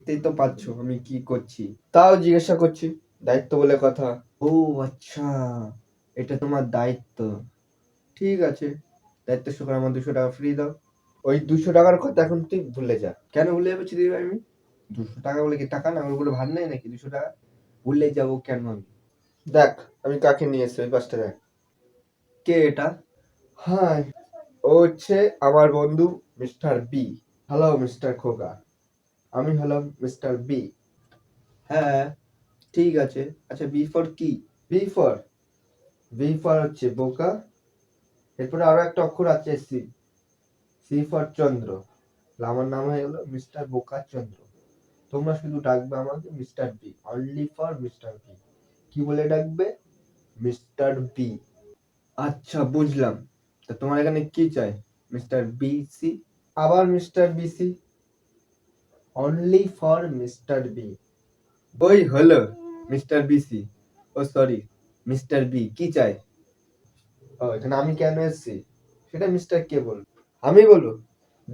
বুঝতেই তো পারছো আমি কি করছি, তাও জিজ্ঞাসা করছি। দায়িত্ব বলে কথা। ও আচ্ছা, এটা তোমার দায়িত্ব। ঠিক আছে, দায়িত্বের সকালে আমার 200 টাকা ফ্রি দাও। ওই 200 টাকার কথা এখন তুই ভুলে যা। কেন ভুলে যাবো চিনি ভাই আমি? 200 টাকা বলে কি টাকা না, ওর বলে ভার নেই নাকি? 200 টাকা ভুলে যাবো কেন আমি? দেখ আমি কাকে নিয়ে এসেছি ওই পাশটা দেখ। কে এটা? হ্যাঁ, ও হচ্ছে আমার বন্ধু মিস্টার বি। হ্যালো মিস্টার খোকা, আমি হলাম মিস্টার বি। হ্যাঁ ঠিক আছে। আচ্ছা বি ফর কি? বি ফর, বি ফর হচ্ছে বোকা। এরপরে আরো একটা অক্ষর আছে সি। সি ফর চন্দ্র। আমার নাম হয়ে গেল মিস্টার বোকা চন্দ্র। তোমরা শুধু ডাকবে আমাকে mister B, only for mister B. কি বলে ডাকবে? Mister B. আচ্ছা বুঝলাম। তা তোমার এখানে কি চাই? Mister B C? আবার mister B C? Only for mister B. ওই হলো মিস্টার বি সি। ও সরি, মিস্টার বি কি চাই? ও এখানে আমি কেন এসেছি সেটা মিস্টার কে বলবো? আমি বলবো?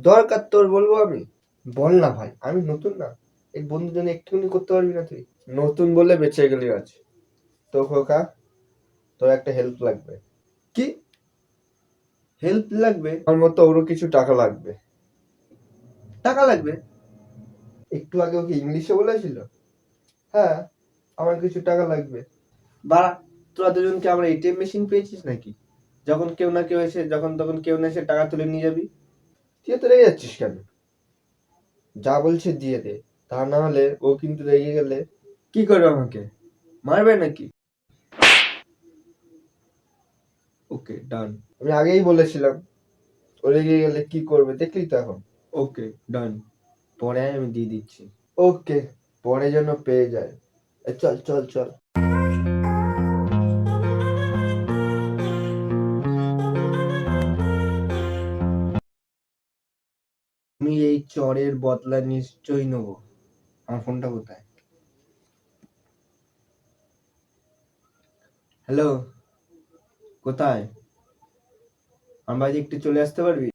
দরকার তোর বলবো আমি? বল না ভাই, আমি নতুন না। এই বন্ধুর জন্য একটুখানি করতে পারবি না তুই? নতুন বলে বেঁচে গেলি আজ। তো খোকা, তোর একটা হেল্প লাগবে। কি হেল্প লাগবে? আমার মতো ওরও কিছু টাকা লাগবে। টাকা লাগবে? একটু আগে ওকে ইংলিশে বলেছিল। হ্যাঁ, আমার কিছু টাকা লাগবে। বাড়া, তোরা দুজন কি আমরা এটিএম মেশিন পেয়েছিস নাকি? যখন কেউ না কেউ এসে, যখন তখন কেউ না এসে টাকা তুলে নিয়ে যাবি। তুই তো রেগে যাচ্ছিস কেন? যা বলছে দিয়ে দে, তা না হলে ও কিন্তু রেগে গেলে কি করবে? আমাকে মারবে নাকি? ওকে ডান। আমি আগেই বলেছিলাম ও রেগে গেলে কি করবে, দেখলি তো এখন। ওকে ডান, পরে আমি দিয়ে দিচ্ছি। ওকে, পরে যেন পেয়ে যায়। চল চল চল। আমি এই চরের বদলা নিশ্চয়ই নেবো। আমার ফোনটা কোথায়? হ্যালো, কোথায়? আমার বাড়ি একটু চলে আসতে পারবি?